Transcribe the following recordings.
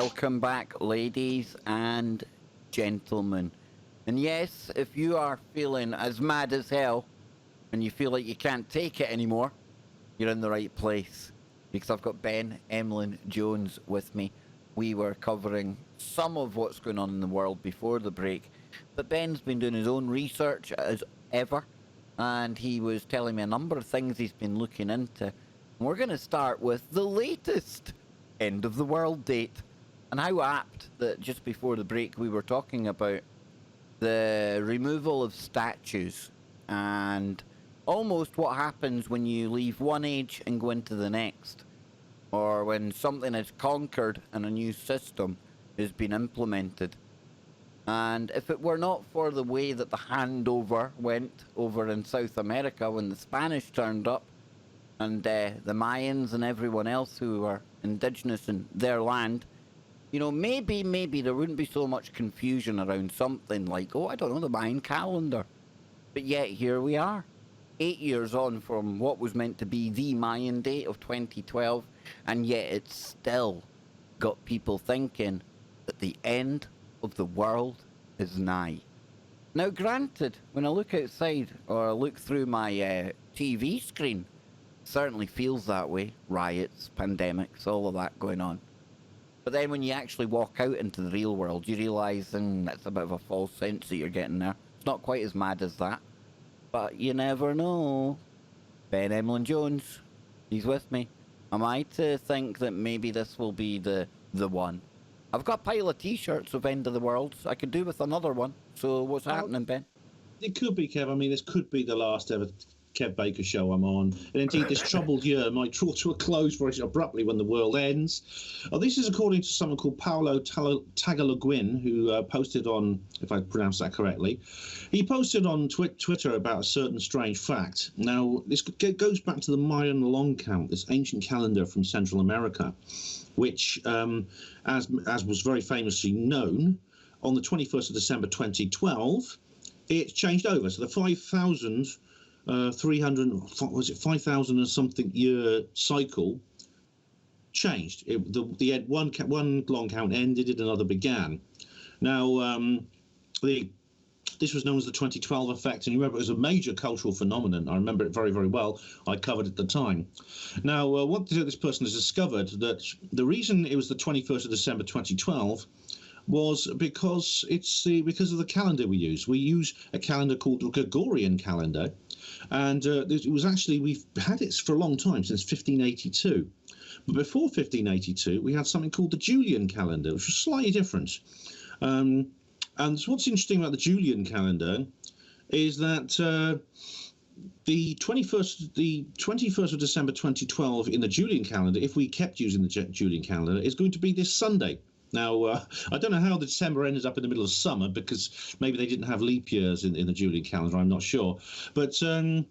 Welcome back, ladies and gentlemen. And yes, if you are feeling as mad as hell and you feel like you can't take it anymore, you're in the right place. Because I've got Ben Emlyn-Jones with me. We were covering some of what's going on in the world before the break. But Ben's been doing his own research as ever. And he was telling me a number of things he's been looking into. And we're going to start with the latest end of the world date. And how apt that just before the break we were talking about the removal of statues and almost what happens when you leave one age and go into the next, or when something is conquered and a new system has been implemented. And if it were not for the way that the handover went over in South America when the Spanish turned up, and the Mayans and everyone else who were indigenous in their land, you know, maybe there wouldn't be so much confusion around something like, oh, I don't know, the Mayan calendar. But yet here we are, 8 years on from what was meant to be the Mayan date of 2012, and yet it's still got people thinking that the end of the world is nigh. Now, granted, when I look outside or I look through my TV screen, it certainly feels that way. Riots, pandemics, all of that going on. But then when you actually walk out into the real world, you realise that's a bit of a false sense that you're getting there. It's not quite as mad as that. But you never know. Ben Emlyn-Jones, he's with me. Am I to think that maybe this will be the one? I've got a pile of t-shirts of End of the World. I could do with another one. So what's happening, Ben? It could be, Kev. I mean, this could be the last ever Kev Baker show I'm on. And indeed, this troubled year might draw to a close very abruptly when the world ends. This is according to someone called Paolo Tagalaguin, who posted on, if I pronounce that correctly, he posted on Twitter about a certain strange fact. Now, this goes back to the Mayan long count, this ancient calendar from Central America, which, as was very famously known, on the 21st of December 2012, it changed over. So the 5,000 and something year cycle changed. The one long count ended and another began. Now, this was known as the 2012 effect, and you remember it was a major cultural phenomenon. I remember it very, very well. I covered it at the time. Now, what this person has discovered, that the reason it was the 21st of December 2012 was because because of the calendar we use. We use a calendar called the Gregorian calendar, and it was actually, we've had it for a long time, since 1582. But before 1582, we had something called the Julian calendar, which was slightly different. And what's interesting about the Julian calendar is that the 21st of December 2012 in the Julian calendar, if we kept using the Julian calendar, is going to be this Sunday. Now, I don't know how the December ended up in the middle of summer, because maybe they didn't have leap years in the Julian calendar, I'm not sure. But so,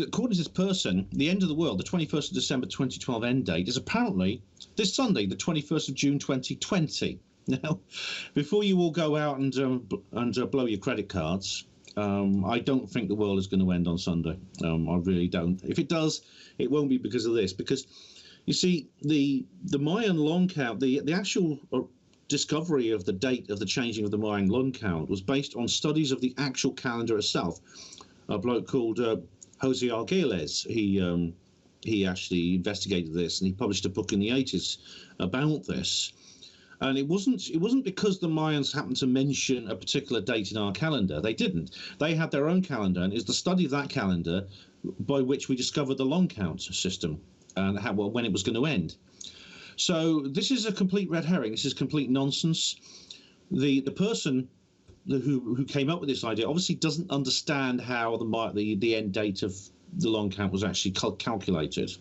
according to this person, the end of the world, the 21st of December 2012 end date, is apparently this Sunday, the 21st of June 2020. Now, before you all go out and blow your credit cards, I don't think the world is going to end on Sunday. I really don't. If it does, it won't be because of this, because you see, the Mayan long count, the actual discovery of the date of the changing of the Mayan long count was based on studies of the actual calendar itself. A bloke called Jose Arguelles, he actually investigated this, and he published a book in the 80s about this. And it wasn't because the Mayans happened to mention a particular date in our calendar. They didn't. They had their own calendar, and it's the study of that calendar by which we discovered the long count system and when it was going to end. So this is a complete red herring. This is complete nonsense. The person who came up with this idea obviously doesn't understand how the end date of the long count was actually calculated.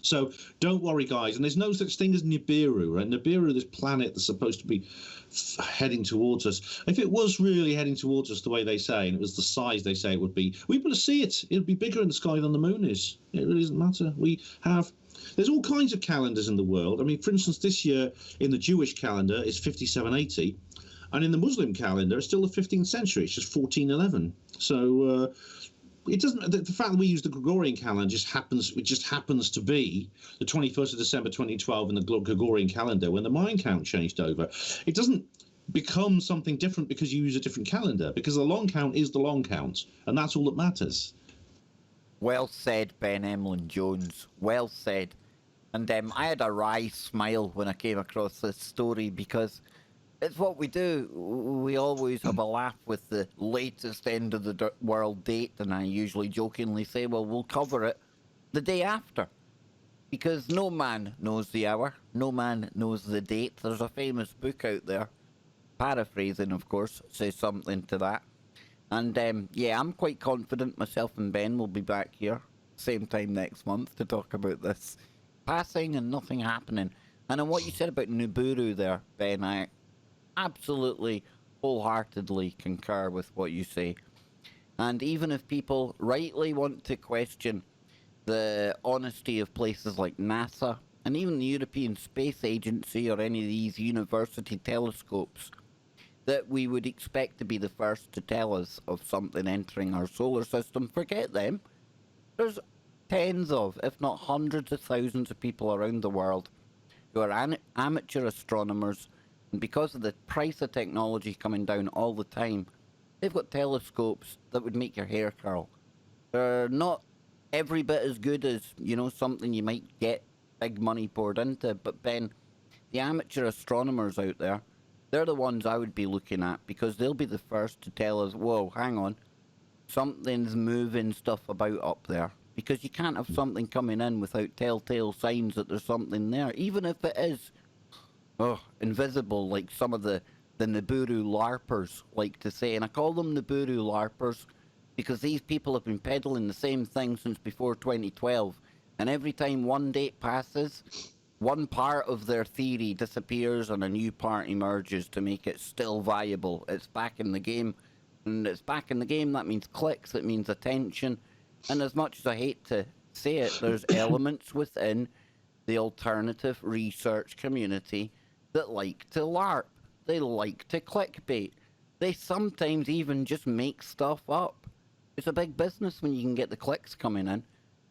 So don't worry, guys. And there's no such thing as Nibiru, right? Nibiru, this planet that's supposed to be heading towards us. If it was really heading towards us the way they say, and it was the size they say it would be, we'd be able to see it. It would be bigger in the sky than the moon is. It really doesn't matter. There's all kinds of calendars in the world. I mean, for instance, this year in the Jewish calendar is 5780, and in the Muslim calendar it's still the 15th century. It's just 1411. So it doesn't. The fact that we use the Gregorian calendar just happens to be the 21st of December 2012 in the Gregorian calendar when the Mayan count changed over. It doesn't become something different because you use a different calendar, because the long count is the long count, and that's all that matters. Well said, Ben Emlyn-Jones. Well said. And I had a wry smile when I came across this story because it's what we do. We always have a laugh with the latest end of the world date, and I usually jokingly say, well, we'll cover it the day after. Because no man knows the hour, no man knows the date. There's a famous book out there, paraphrasing, of course, says something to that. And yeah, I'm quite confident myself and Ben will be back here same time next month to talk about this passing and nothing happening. And on what you said about Nibiru there, Ben, I absolutely wholeheartedly concur with what you say. And even if people rightly want to question the honesty of places like NASA and even the European Space Agency or any of these university telescopes that we would expect to be the first to tell us of something entering our solar system, forget them. There's tens of, if not hundreds of thousands of people around the world who are amateur astronomers, and because of the price of technology coming down all the time, they've got telescopes that would make your hair curl. They're not every bit as good as, you know, something you might get big money poured into, but Ben, the amateur astronomers out there, they're the ones I would be looking at, because they'll be the first to tell us, whoa, hang on, something's moving stuff about up there. Because you can't have something coming in without telltale signs that there's something there, even if it is invisible, like some of the Nibiru LARPers like to say. And I call them Nibiru LARPers because these people have been peddling the same thing since before 2012. And every time one date passes, one part of their theory disappears and a new part emerges to make it still viable. It's back in the game. And it's back in the game, that means clicks, it means attention. And as much as I hate to say it, there's elements within the alternative research community that like to LARP. They like to clickbait. They sometimes even just make stuff up. It's a big business when you can get the clicks coming in.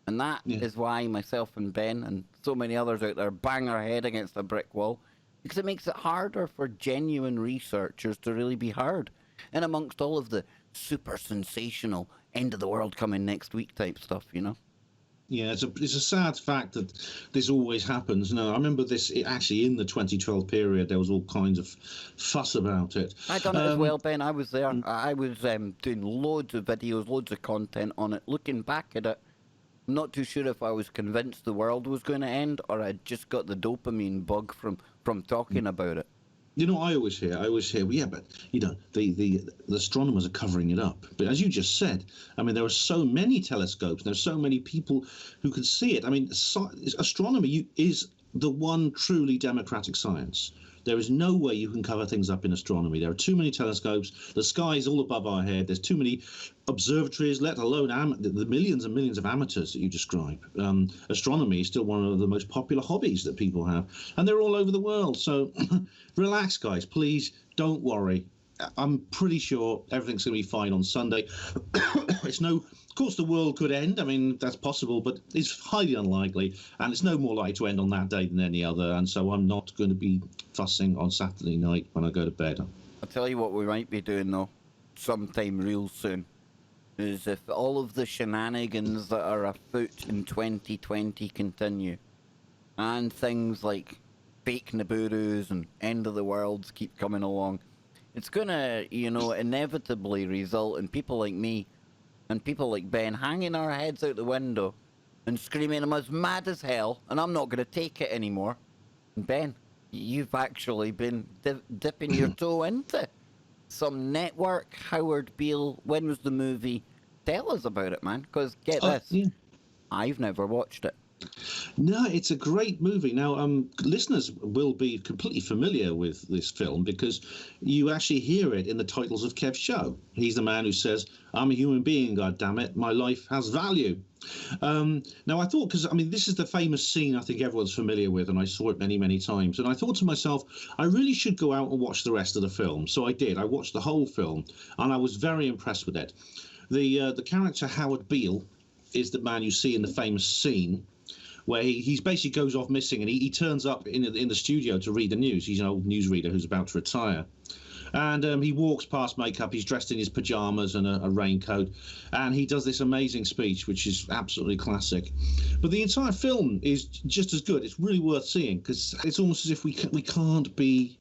And that is why myself and Ben and so many others out there bang our head against a brick wall, because it makes it harder for genuine researchers to really be heard. And amongst all of the super sensational end of the world coming next week type stuff, you know? Yeah, it's a sad fact that this always happens. No, I remember this actually in the 2012 period. There was all kinds of fuss about it. I done it as well, Ben. I was there. I was doing loads of videos, loads of content on it. Looking back at it, I'm not too sure if I was convinced the world was going to end or I just got the dopamine bug from talking about it. You know, I always hear, well, yeah, but, you know, the astronomers are covering it up. But as you just said, I mean, there are so many telescopes, there's so many people who could see it. I mean, astronomy is the one truly democratic science. There is no way you can cover things up in astronomy. There are too many telescopes. The sky is all above our head. There's too many observatories, let alone the millions and millions of amateurs that you describe. Astronomy is still one of the most popular hobbies that people have. And they're all over the world. So relax, guys. Please don't worry. I'm pretty sure everything's going to be fine on Sunday. Of course, the world could end. I mean, that's possible, but it's highly unlikely. And it's no more likely to end on that day than any other. And so I'm not going to be fussing on Saturday night when I go to bed. I'll tell you what we might be doing, though, sometime real soon, is if all of the shenanigans that are afoot in 2020 continue, and things like fake Nibiru's and end of the worlds keep coming along, it's going to, you know, inevitably result in people like me and people like Ben hanging our heads out the window and screaming, I'm as mad as hell and I'm not going to take it anymore. And Ben, you've actually been dipping your toe into some network. Howard Beale, when was the movie? Tell us about it, man, because get this, yeah. I've never watched it. No, it's a great movie. Now, listeners will be completely familiar with this film because you actually hear it in the titles of Kev's show. He's the man who says, I'm a human being, goddammit, my life has value. Now, I thought, because, I mean, this is the famous scene I think everyone's familiar with, and I saw it many, many times. And I thought to myself, I really should go out and watch the rest of the film. So I did. I watched the whole film, and I was very impressed with it. The character Howard Beale is the man you see in the famous scene where he basically goes off missing, and he turns up in the studio to read the news. He's an old newsreader who's about to retire. And he walks past makeup. He's dressed in his pajamas and a raincoat, and he does this amazing speech, which is absolutely classic. But the entire film is just as good. It's really worth seeing, because it's almost as if we can't be.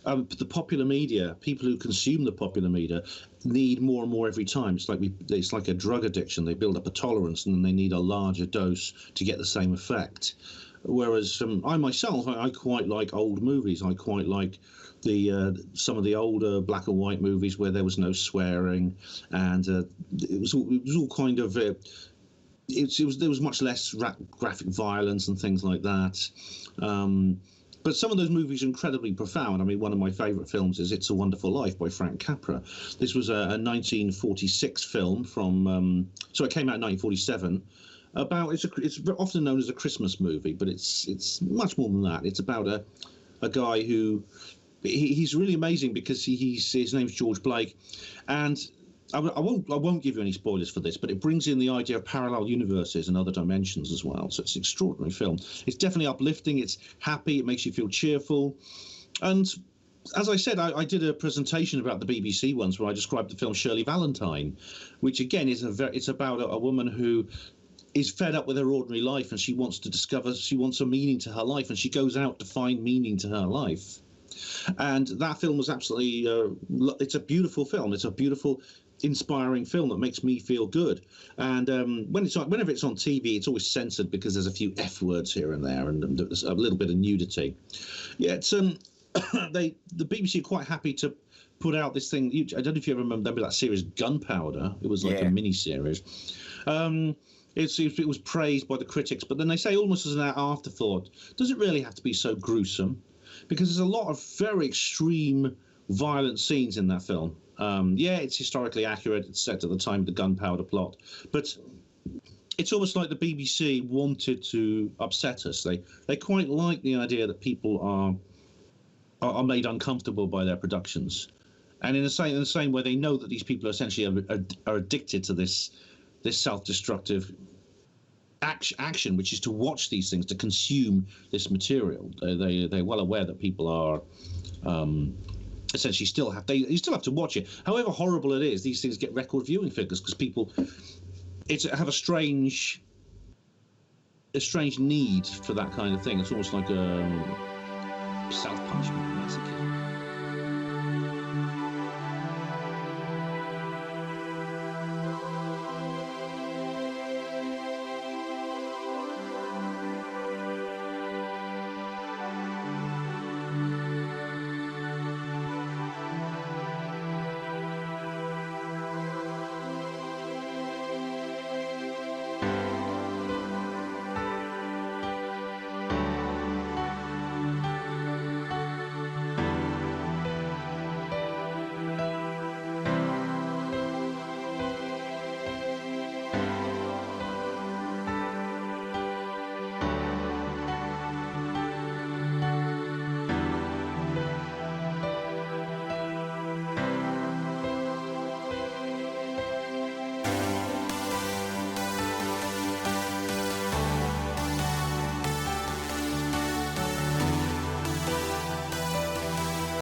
The popular media, people who consume the popular media, need more and more every time. It's like a drug addiction. They build up a tolerance, and then they need a larger dose to get the same effect. Whereas I myself, I quite like old movies. I quite like some of the older black and white movies where there was no swearing, and it was all kind of there was much less graphic violence and things like that. But some of those movies are incredibly profound. I mean, one of my favourite films is It's a Wonderful Life by Frank Capra. This was a 1946 film from so it came out in 1947. It's often known as a Christmas movie, but it's much more than that. It's about a guy who he's really amazing because his name's George Blake, and I won't give you any spoilers for this, but it brings in the idea of parallel universes and other dimensions as well. So it's an extraordinary film. It's definitely uplifting. It's happy. It makes you feel cheerful. And as I said, I did a presentation about the BBC once where I described the film Shirley Valentine, which again it's about a woman who is fed up with her ordinary life, and she wants a meaning to her life, and she goes out to find meaning to her life. And that film was absolutely it's a beautiful film. It's a beautiful, inspiring film that makes me feel good. And whenever it's on TV, it's always censored because there's a few F words here and there, and there's a little bit of nudity. Yeah, it's the BBC are quite happy to put out this thing. I don't know if you ever remember that series Gunpowder. It was like a mini series. It was praised by the critics, but then they say almost as an afterthought, does it really have to be so gruesome? Because there's a lot of very extreme violent scenes in that film. It's historically accurate. It's set at the time of the Gunpowder Plot, but it's almost like the BBC wanted to upset us. They quite like the idea that people are made uncomfortable by their productions, and in the same way, they know that these people essentially are addicted to this self-destructive action, which is to watch these things, to consume this material. They're well aware that people are essentially you still have to watch it. However horrible it is, these things get record viewing figures because people have a strange need for that kind of thing. It's almost like a self-punishment masochist.